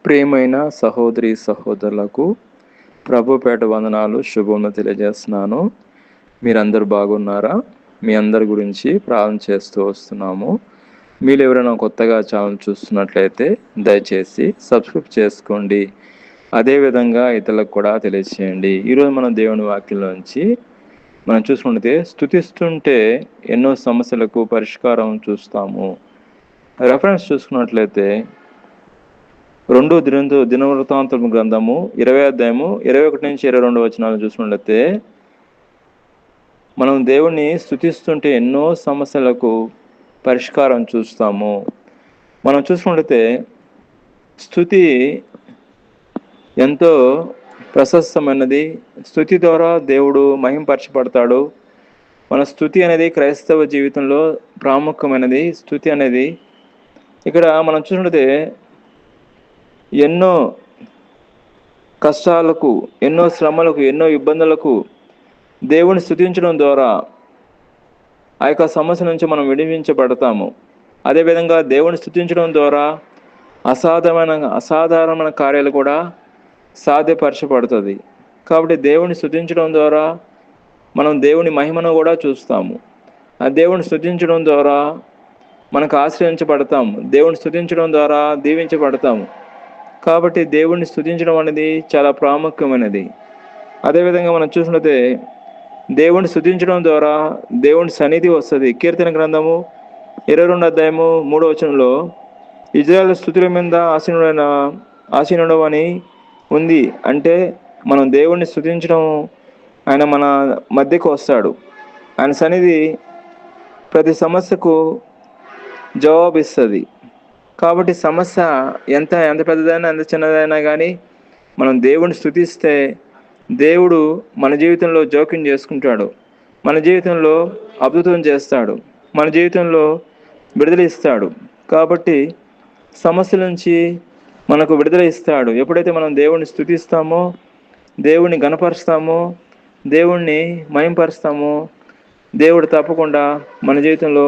ప్రియమైన సహోదరి సహోదరులకు ప్రభుపేట వందనాలు శుభములు తెలియజేస్తున్నాను. మీరందరూ బాగున్నారా? మీ అందరి గురించి ప్రార్థన చేస్తూ వస్తున్నాము. మీరు ఎవరైనా కొత్తగా ఛానల్ చూస్తున్నట్లయితే దయచేసి సబ్స్క్రైబ్ చేసుకోండి. అదేవిధంగా ఇతరులకు కూడా తెలియచేయండి. ఈరోజు మనం దేవుని వాక్యంలోంచి మనం చూసుకుంటే స్తుతిస్తుంటే ఎన్నో సమస్యలకు పరిష్కారం చూస్తాము. రెఫరెన్స్ చూసుకున్నట్లయితే 2 దినవృత్తాంతముల గ్రంథము 20 అధ్యాయము 21 నుంచి 22 వచనాలను చూసుకున్నట్లయితే మనం దేవుణ్ణి స్తుతిస్తుంటే ఎన్నో సమస్యలకు పరిష్కారం చూస్తాము. మనం చూసుకున్నట్లయితే స్తుతి ఎంతో ప్రశస్తమైనది. స్తుతి ద్వారా దేవుడు మహింపరచబడతాడు. మన స్తుతి అనేది క్రైస్తవ జీవితంలో ప్రాముఖ్యమైనది. స్తుతి అనేది ఇక్కడ మనం చూసుకుంటే ఎన్నో కష్టాలకు, ఎన్నో శ్రమలకు, ఎన్నో ఇబ్బందులకు దేవుని స్తుతించడం ద్వారా ఆ యొక్క సమస్య నుంచి మనం విడిపించబడతాము. అదేవిధంగా దేవుని స్తుతించడం ద్వారా అసాధారణమైన కార్యాలు కూడా సాధ్యపరచబడుతుంది. కాబట్టి దేవుని స్తుతించడం ద్వారా మనం దేవుని మహిమను కూడా చూస్తాము. ఆ దేవుని స్తుతించడం ద్వారా మనకు ఆశ్రయించబడతాము. దేవుని స్తుతించడం ద్వారా దీవించబడతాము. కాబట్టి దేవుణ్ణి స్తుతించడం అనేది చాలా ప్రాముఖ్యమైనది. అదేవిధంగా మనం చూసినట్లయితే దేవుణ్ణి స్తుతించడం ద్వారా దేవుని సన్నిధి వస్తుంది. కీర్తన గ్రంథము 22 అధ్యాయము 3వ వచనంలో ఇజ్రాయేలు స్తుతుల మీద ఆసీనుడు అని ఉంది. అంటే మనం దేవుణ్ణి స్తుతించడం, ఆయన మన మధ్యకు వస్తాడు. ఆయన సన్నిధి ప్రతి సమస్యకు జవాబిస్తుంది. కాబట్టి సమస్య ఎంత పెద్దదైనా ఎంత చిన్నదైనా కానీ మనం దేవుని స్తుతిస్తే దేవుడు మన జీవితంలో జోక్యం చేసుకుంటాడు. మన జీవితంలో అద్భుతం చేస్తాడు. మన జీవితంలో విడుదల ఇస్తాడు. కాబట్టి సమస్యల నుంచి మనకు విడుదల ఇస్తాడు. ఎప్పుడైతే మనం దేవుణ్ణి స్తుతిస్తామో, దేవుణ్ణి గణపరుస్తామో, దేవుణ్ణి మహింపరుస్తామో, దేవుడు తప్పకుండా మన జీవితంలో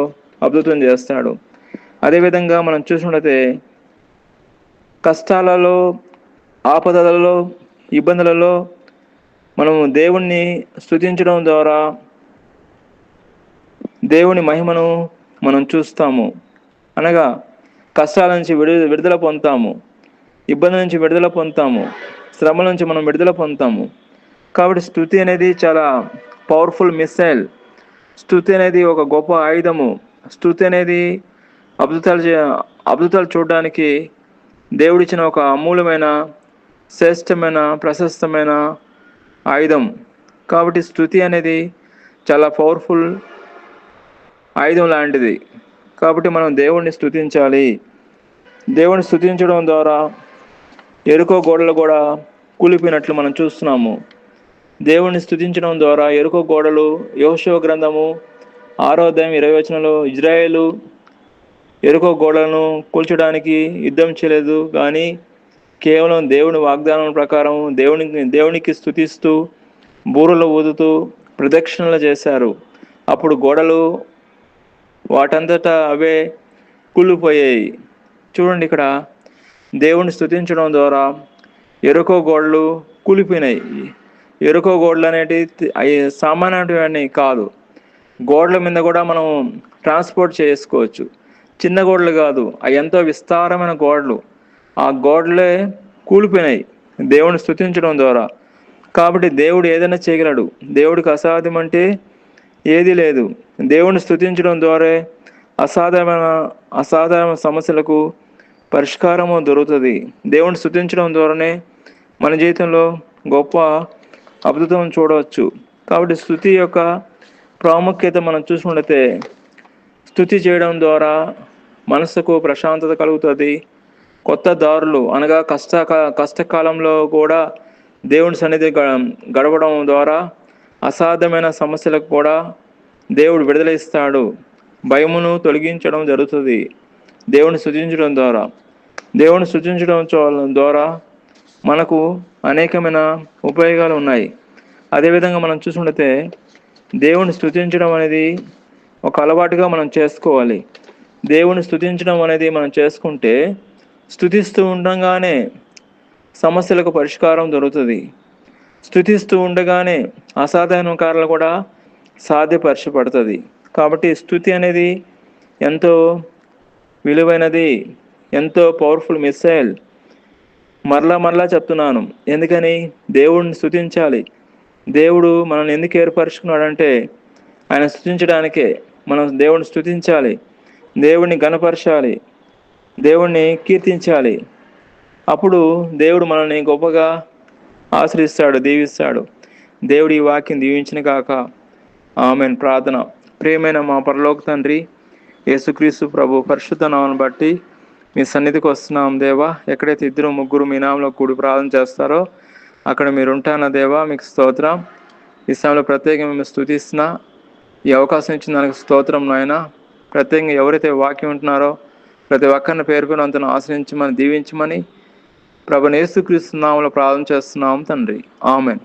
అద్భుతం చేస్తాడు. అదేవిధంగా మనం చూసుకుంటే కష్టాలలో, ఆపదలలో, ఇబ్బందులలో మనము దేవుణ్ణి స్తుతించడం ద్వారా దేవుని మహిమను మనం చూస్తాము. అనగా కష్టాల నుంచి విడుదల పొందుతాము, ఇబ్బంది నుంచి విడుదల పొందుతాము, శ్రమ నుంచి మనం విడుదల పొందుతాము. కాబట్టి స్తుతి అనేది చాలా పవర్ఫుల్ మిసైల్. స్తుతి అనేది ఒక గొప్ప ఆయుధము. స్తుతి అనేది అద్భుతాలు చూడడానికి దేవుడిచ్చిన ఒక అమూల్యమైన, శ్రేష్టమైన, ప్రశస్తమైన ఆయుధం. కాబట్టి స్తుతి అనేది చాలా పవర్ఫుల్ ఆయుధం లాంటిది. కాబట్టి మనం దేవుణ్ణి స్తుతించాలి. దేవుణ్ణి స్తుతించడం ద్వారా ఎరుకో గోడలు కూడా కూలిపోయినట్లు మనం చూస్తున్నాము. దేవుణ్ణి స్తుతించడం ద్వారా ఎరుకో గోడలు, యెహోషువ గ్రంథము 6వ అధ్యాయం 20వ వచనంలో ఇజ్రాయేలు ఎరుకో గోడలను కూల్చడానికి యుద్ధం చేయలేదు, కానీ కేవలం దేవుని వాగ్దానం ప్రకారం దేవునికి స్తుతిస్తూ బూరలు ఊదుతూ ప్రదక్షిణలు చేశారు. అప్పుడు గోడలు వాటంతటా అవే కూలిపోయాయి. చూడండి, ఇక్కడ దేవుని స్తుతించడం ద్వారా ఎరుకో గోడలు కూలిపోయినాయి. ఎరుకో గోడలు అనేటివి సామాన్యమైనవి కాదు. గోడల మీద కూడా మనం ట్రాన్స్పోర్ట్ చేసుకోవచ్చు. చిన్న గోడలు కాదు, అవి ఎంతో విస్తారమైన గోడలు. ఆ గోడలే కూలిపోయినాయి దేవుని స్తుతించడం ద్వారా. కాబట్టి దేవుడు ఏదైనా చేయగలడు. దేవుడికి అసాధ్యం అంటే ఏది లేదు. దేవుని స్తుతించడం ద్వారా అసాధారణ సమస్యలకు పరిష్కారము దొరుకుతుంది. దేవుని స్తుతించడం ద్వారానే మన జీవితంలో గొప్ప అద్భుతం చూడవచ్చు. కాబట్టి స్తుతి యొక్క ప్రాముఖ్యత మనం చూసుకుంటే స్తుతి చేయడం ద్వారా మనసుకు ప్రశాంతత కలుగుతుంది. కొత్త దారులు, అనగా కష్టకాలంలో కూడా దేవుని సన్నిధి గడపడం ద్వారా అసాధ్యమైన సమస్యలకు కూడా దేవుడు విడుదల ఇస్తాడు. భయమును తొలగించడం జరుగుతుంది దేవుని స్తుతించడం ద్వారా. దేవుని స్తుతించడం ద్వారా మనకు అనేకమైన ఉపయోగాలు ఉన్నాయి. అదేవిధంగా మనం చూసుకుంటే దేవుని స్తుతించడం అనేది ఒక అలవాటుగా మనం చేసుకోవాలి. దేవుని స్తుతించడం అనేది మనం చేసుకుంటే స్తుతిస్తూ ఉండగానే సమస్యలకు పరిష్కారం దొరుకుతుంది. స్తుతిస్తూ ఉండగానే అసాధారణ కార్యాలు కూడా సాధ్యపరచబడుతుంది. కాబట్టి స్తుతి అనేది ఎంతో విలువైనది, ఎంతో పవర్ఫుల్ మిసైల్. మరలా చెప్తున్నాను, ఎందుకని? దేవుడిని స్తుతించాలి. దేవుడు మనల్ని ఎందుకు ఏర్పరచుకున్నాడంటే ఆయన స్తుతించడానికే. మనం దేవుడిని స్తుతించాలి, దేవుడిని ఘనపరచాలి, దేవుడిని కీర్తించాలి. అప్పుడు దేవుడు మనల్ని గొప్పగా ఆశ్రయిస్తాడు, దీవిస్తాడు. దేవుడు ఈ వాక్యం దీవించిన కాక. ఆమేన్. ప్రార్థన. ప్రియమైన మా పరలోక తండ్రి, యేసుక్రీస్తు ప్రభు పరిశుద్ధ నామమును బట్టి మీ సన్నిధికి వస్తున్నాం దేవా. ఎక్కడైతే 2-3 మీ నామంలో కూడి ప్రార్థన చేస్తారో అక్కడ మీరు ఉంటాన దేవా. మీకు స్తోత్రం. ఈ సమయంలో ప్రత్యేకంగా మేము స్తుతిస్తున్నా. ఈ అవకాశం ఇచ్చిన దానికి స్తోత్రం నాయన. ప్రత్యేకంగా ఎవరైతే వాక్యం ఉంటున్నారో ప్రతి ఒక్కరిని పేర్కొని అంతను ఆశ్రయించమని, దీవించమని ప్రభువైన యేసుక్రీస్తు నామములో ప్రార్థన చేస్తున్నాం తండ్రి. ఆమేన్.